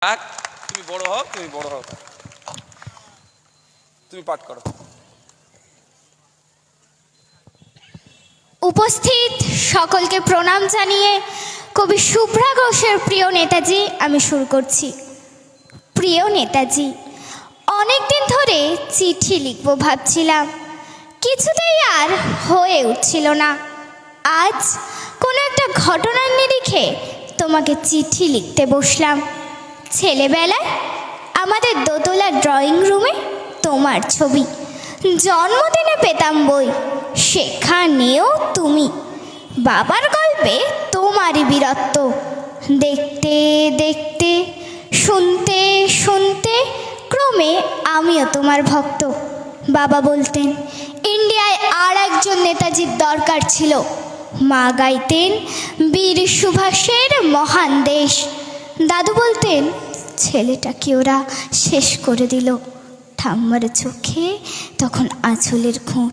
তুমি বড় হও, তুমি বড় হও, তুমি পাঠ করো। উপস্থিত সকলকে প্রণাম জানিয়ে কবি শুভ্রা ঘোষের প্রিয় নেতাজি আমি শুরু করছি। প্রিয় নেতাজি, অনেকদিন ধরে চিঠি লিখব ভাবছিলাম, কিছুতেই আর হয়ে উঠছিল না। আজ কোনো একটা ঘটনার নিরিখে তোমাকে চিঠি লিখতে বসলাম। ছেলেবেলায় আমাদের দোতলা ড্রয়িং রুমে তোমার ছবি, জন্মদিনে পেতাম বই, সেখানেও তুমি। বাবার গল্পে তোমারই বীরত্ব, দেখতে দেখতে শুনতে শুনতে ক্রমে আমিও তোমার ভক্ত। বাবা বলতেন ইন্ডিয়ায় আর একজন নেতাজির দরকার ছিল। মা গাইতেন বীর সুভাষের মহান দেশ। দাদু বলতেন ছেলেটাকে ওরা শেষ করে দিল। ঠাম্মার চোখে তখন আঁচলের ঘুম।